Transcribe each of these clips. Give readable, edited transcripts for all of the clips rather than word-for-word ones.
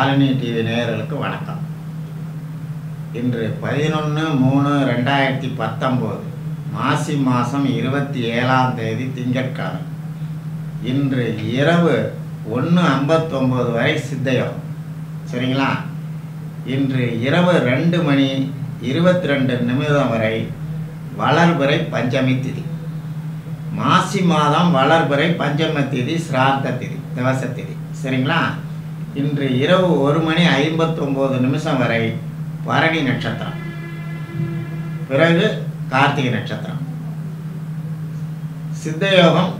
Yazhini TV நேயர்களுக்கு வணக்கம். இன்று 11/3/2019 மாசி மாதம் 27ஆம் தேதி திங்கட்கிழமை. இன்று இரவு 1:59 வரை சித்தயோகம். சரிங்களா? இன்று இரவு 2:22 வரை வளர்பிறை பஞ்சமி திதி. மாசி மாதம் வளர்பிறை பஞ்சமி திதி சிராத்த திதி, திவச திதி. சரிங்களா? இன்று இரவு 1:59 வரை பரணி நட்சத்திரம், பிறகு கார்த்திகை நட்சத்திரம். சித்தயோகம்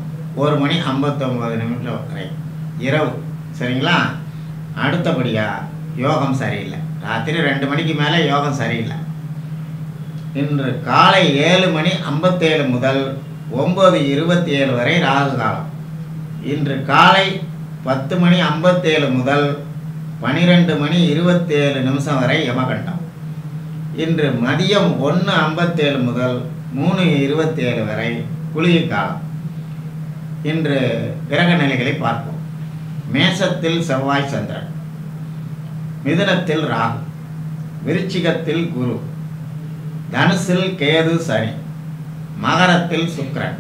1:59 வரை இரவு. சரிங்களா? அடுத்தபடியா யோகம் சரியில்லை. ராத்திரி 2 மணிக்கு மேலே யோகம் சரியில்லை. இன்று காலை 7:57 முதல் 9:27 வரை ராகு காலம். இன்று காலை 10:57 முதல் 12:27 வரை யமகண்டம். இன்று மதியம் 1:57 முதல் 3:27 வரை குளிகை காலம். இன்று கிரக நிலைகளை பார்ப்போம். மேஷத்தில் செவ்வாய் சந்திரன், மிதுனத்தில் ராகு, விருச்சிகத்தில் குரு, தனுசில் கேது சனி, மகரத்தில் சுக்கிரன்,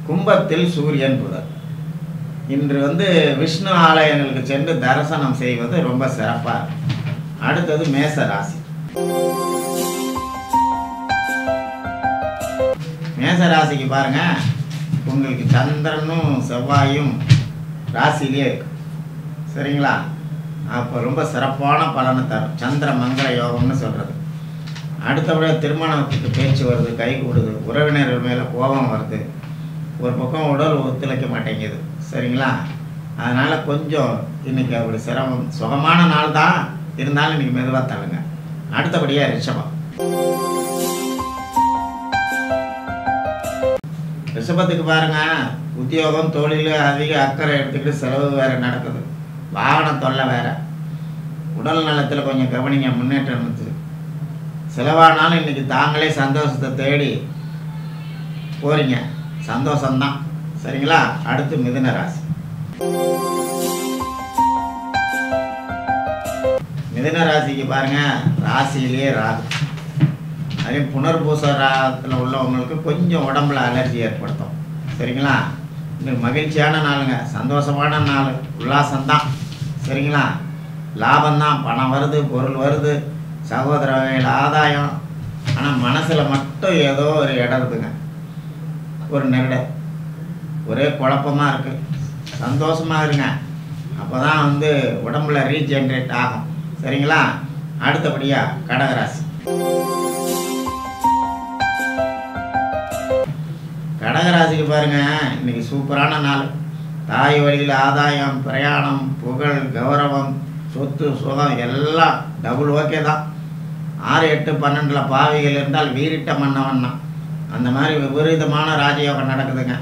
கும்பத்தில் சூரியன் புதன். இன்று விஷ்ணு ஆலயங்களுக்கு சென்று தரிசனம் செய்வது ரொம்ப சிறப்பாக இருக்கும். அடுத்தது மேச ராசி. மேச ராசிக்கு பாருங்க, உங்களுக்கு சந்திரனும் செவ்வாயும் ராசியிலே இருக்கு. சரிங்களா? அப்போ ரொம்ப சிறப்பான பலனை தரும். சந்திர மங்கள யோகம்னு சொல்கிறது. அடுத்தபடியாக திருமணத்துக்கு பேச்சு வருது, கை கூடுது, உறவினர்கள் மேலே கோபம் வருது, ஒரு பக்கம் உடல் ஒத்துழைக்க மாட்டேங்குது. சரிங்களா? அதனால் கொஞ்சம் இன்றைக்கி அப்படி சிரமம். சுகமான நாள் தான், இருந்தாலும் இன்றைக்கி மெதுவாக தள்ளுங்க. அடுத்தபடியாக ரிஷபம். ரிஷபத்துக்கு பாருங்கள், உத்தியோகம் தொழில் அதிக அக்கறை எடுத்துக்கிட்டு செலவு வேறு நடக்குது, வாகன தொல்லை வேறு, உடல் நலத்தில் கொஞ்சம் கவனிங்க, முன்னேற்றம் இருந்துச்சு. செலவானாலும் இன்றைக்கி தாங்களே சந்தோஷத்தை தேடி போகிறீங்க, சந்தோஷம்தான். சரிங்களா? அடுத்து மிதுன ராசி. மிதுன ராசிக்கு பாருங்க, ராசியிலேயே ராகு. அதே புனர்பூச ராகத்தில் உள்ளவங்களுக்கு கொஞ்சம் உடம்புல அலர்ஜி ஏற்படுத்தும். சரிங்களா? இன்னைக்கு மகிழ்ச்சியான நாளுங்க, சந்தோஷமான நாள், உல்லாசம்தான். சரிங்களா? லாபம்தான், பணம் வருது, பொருள் வருது, சகோதர வகையில் ஆதாயம். ஆனால் மனசில் மட்டும் ஏதோ ஒரு இடம் இருக்குங்க, ஒரு நெருடல், ஒரே குழப்பமாக இருக்குது. சந்தோஷமாக இருங்க, அப்போ தான் உடம்புல ரீஜென்ரேட் ஆகும். சரிங்களா? அடுத்தபடியாக கடகராசி. கடகராசிக்கு பாருங்கள், இன்றைக்கி சூப்பரான நாள். தாய் வழியில் ஆதாயம், பிரயாணம், புகழ், கௌரவம், சொத்து, சுகம் எல்லாம் டபுள் ஓகே தான். 6, 8, 12 பாவிகள் இருந்தால் வீரிட்ட மன்னவன்னா அந்த மாதிரி விபரீதமான ராஜயோகம் நடக்குதுங்க.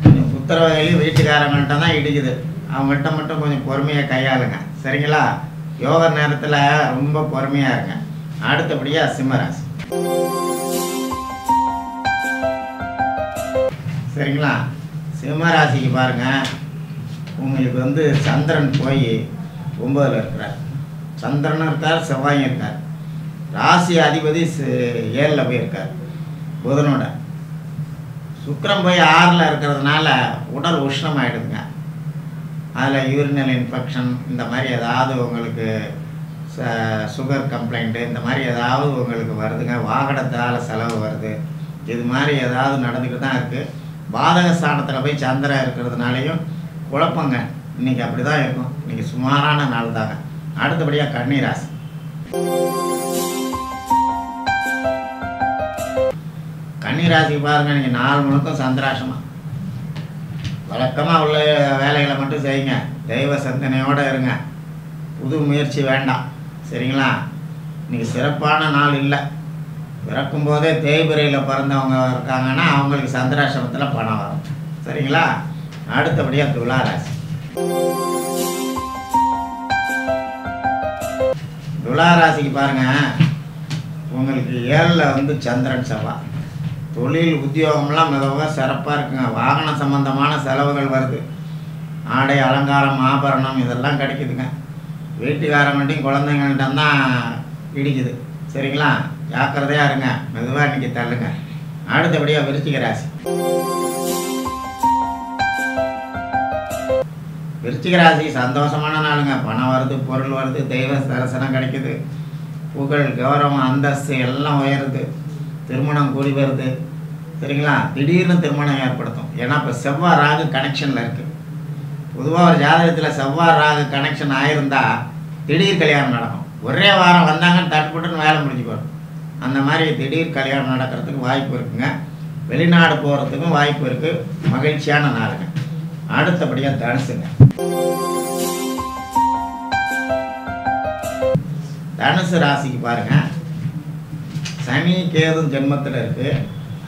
கொஞ்சம் புத்திர வகையிலையும் வீட்டுக்காரங்கள்ட்ட தான் இடிக்குது, அவங்கள்ட்ட மட்டும் கொஞ்சம் பொறுமையாக கையாளுங்க. சரிங்களா? யோக நேரத்தில் ரொம்ப பொறுமையாக இருங்க. அடுத்தபடியாக சிம்மராசி. சரிங்களா? சிம்மராசிக்கு பாருங்கள், உங்களுக்கு சந்திரன் போய் 9ல் இருக்கிறார். சந்திரனும் இருக்கார், செவ்வாயும் இருக்கார். ராசி அதிபதி 7ல் போயிருக்கார் புதனோட. சுக்கிரன் போய் 6ல் இருக்கிறதுனால உடல் உஷ்ணமாயிடுதுங்க. அதில் யூரினல் இன்ஃபெக்ஷன், இந்த மாதிரி ஏதாவது உங்களுக்கு சுகர் கம்ப்ளைண்ட்டு, இந்த மாதிரி ஏதாவது உங்களுக்கு வருதுங்க. வாகனத்தால் செலவு வருது, இது மாதிரி ஏதாவது நடந்துக்கிட்டு தான் இருக்குது. பாதக ஸ்தானத்தில் போய் சந்திரன் இருக்கிறதுனாலையும் குழப்பங்க. இன்றைக்கி அப்படி தான் இருக்கும். இன்றைக்கி சுமாரான நாள் தாங்க. அடுத்தபடியாக கன்னிராசி. கன்னிராசிக்கு பாருங்கள், நீங்கள் நாள் முழுக்கம் சந்திராசமாக வழக்கமாக உள்ள வேலைகளை மட்டும் செய்யுங்க. தெய்வ சிந்தனையோடு இருங்க. புது முயற்சி வேண்டாம். சரிங்களா? இன்றைக்கி சிறப்பான நாள் இல்லை. பிறக்கும்போதே தேய்பிரையில் பிறந்தவங்க இருக்காங்கன்னா அவங்களுக்கு சந்திராசிரமத்தில் பணம் வரும். சரிங்களா? அடுத்தபடியாக துளாராசி. துளாராசிக்கு பாருங்கள், உங்களுக்கு 7ல் சந்திரன் செவ்வாய். தொழில் உத்தியோகம்லாம் மிகவும் சிறப்பாக இருக்குங்க. வாகன சம்பந்தமான செலவுகள் வருது. ஆடை அலங்காரம் ஆபரணம் இதெல்லாம் கிடைக்குதுங்க. வீட்டுக்காரங்கள்ட்டையும் குழந்தைங்கள்ட்டும் தான் இடிக்குது. சரிங்களா, ஜாக்கிரதையாக இருங்க. மெதுவாக இன்றைக்கி தள்ளுங்க. அடுத்தபடியாக விருச்சிக ராசி. விருச்சிக ராசி சந்தோஷமான நாளுங்க. பணம் வருது, பொருள் வருது, தெய்வ தரிசனம் கிடைக்குது, புகழ் கௌரவம் அந்தஸ்து எல்லாம் உயருது, திருமணம் கூடி வருது. சரிங்களா, திடீர்னு திருமணம் ஏற்படுத்தும். ஏன்னா இப்போ செவ்வாய் ராகு கனெக்ஷனில் இருக்குது. பொதுவாக ஒரு ஜாதகத்தில் செவ்வாய் ராகு கனெக்ஷன் ஆகிருந்தா திடீர் கல்யாணம் நடக்கும். ஒரே வாரம் வந்தாங்கன்னு தட்டுப்பட்டுன்னு வேலை முடிஞ்சு போடும். அந்த மாதிரி திடீர் கல்யாணம் நடக்கிறதுக்கு வாய்ப்பு இருக்குங்க. வெளிநாடு போகிறதுக்கும் வாய்ப்பு இருக்குது. மகிழ்ச்சியான நாளுங்க. அடுத்தபடியாக தனுசுங்க. தனுசு ராசிக்கு பாருங்க, சனி கேதும் ஜென்மத்தில் இருக்குது.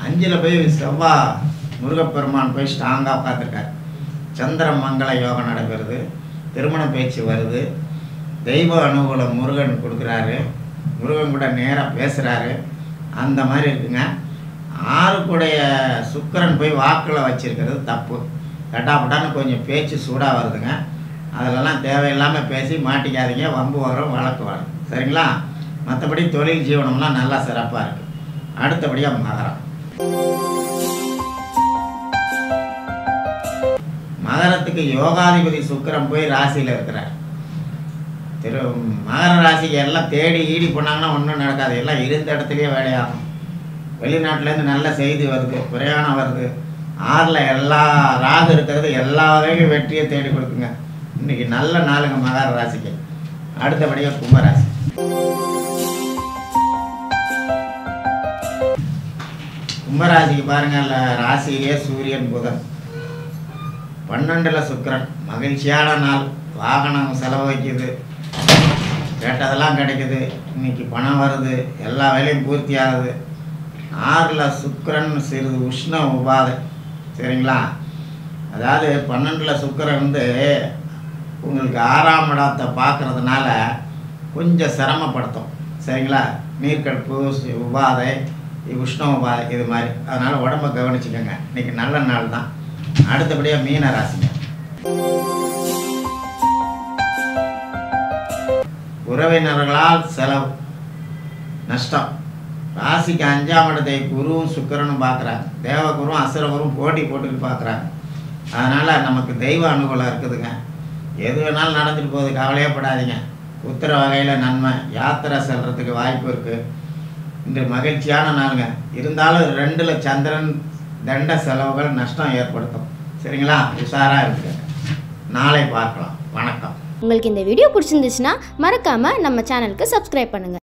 5ல் போய் செவ்வாய் முருகப்பெருமான் போய் ஸ்ட்ராங்காக பார்த்துருக்காரு. சந்திர மங்கள யோகம் நடைபெறுது, திருமண பேச்சு வருது, தெய்வ அனுகூலம் முருகன் கொடுக்குறாரு, முருகன் கூட நேராக பேசுகிறாரு. அந்த மாதிரி இருக்குங்க. 6 சுக்கிரன் போய் வாக்கில் வச்சிருக்கிறது தப்பு. கட்டாப்பட்டான்னு கொஞ்சம் பேச்சு சூடாக வருதுங்க. அதிலெல்லாம் தேவையில்லாமல் பேசி மாட்டிக்காதீங்க. வம்பு வரும், வழக்கு வரும். சரிங்களா, மற்றபடி தொழில் ஜீவனம்லாம் நல்லா சிறப்பாக இருக்குது. அடுத்தபடியாக மகரம். மகரத்துக்கு யோகாதிபதி சுக்கிரன் போய் ராசியில் இருக்கிறார். மகர ராசிக்கு எல்லாம் தேடி ஈடி போனாங்கன்னா ஒன்றும் நடக்காது. எல்லாம் இருந்த இடத்துலையே வேலையாகும். வெளிநாட்டிலேருந்து நல்ல செய்தி வருது, பிரயாணம் வருது. 6ல் எல்லா ராகு இருக்கிறது எல்லா வகையிலும் வெற்றியை தேடி கொடுக்குங்க. இன்றைக்கி நல்ல நாளுங்க மகர ராசிக்கு. அடுத்தபடியாக கும்பராசி. கும்பராசிக்கு பாருங்கள், ராசியிலே சூரியன் புதன், 12ல் சுக்கிரன். மகிழ்ச்சியான நாள். வாகனம் செலவு வைக்குது, கேட்டதெல்லாம் கிடைக்குது. இன்றைக்கி பணம் வருது, எல்லா வேலையும் பூர்த்தி ஆகுது. 6ல் சுக்கிரன் சிறிது உஷ்ண உபாதை. சரிங்களா, அதாவது 12ல் சுக்கிரன் உங்களுக்கு 6ஆம் இடத்தை பார்க்குறதுனால கொஞ்சம் சிரமப்படுத்தும். சரிங்களா, நீர்க்கடுப்பு, உபாதை, உஷ்ண உபாதை இது மாதிரி. அதனால் உடம்பை கவனிச்சுக்கோங்க. இன்றைக்கி நல்ல நாள் தான். அடுத்தபடியாக மீன ராசிங்க. உறவினர்களால் செலவு, நஷ்டம். ராசிக்கு 5ஆம் இடத்தை குருவும் சுக்கிரனும் பார்க்குறாங்க. தேவகுருவும் அசுரகுருவும் போட்டி போட்டுட்டு பார்க்குறாங்க. அதனால் நமக்கு தெய்வ அனுகூலம் இருக்குதுங்க. எது வேணாலும் நடந்துட்டு போகுது, கவலையப்படாதீங்க. உத்தர வகையில் நன்மை. யாத்திரை செல்கிறதுக்கு வாய்ப்பு இருக்குது. இன்று மகிழ்ச்சியான நாளுங்க. இருந்தாலும் 2ல் சந்திரன் தண்ட செலவுகள் நஷ்டம் ஏற்படுத்தும். சரிங்களா, உஷாராக இருக்குங்க. நாளை பார்க்கலாம். வணக்கம். உங்களுக்கு இந்த வீடியோ பிடிச்சிருந்துச்சுன்னா மறக்காமல் நம்ம சேனலுக்கு சப்ஸ்கிரைப் பண்ணுங்கள்.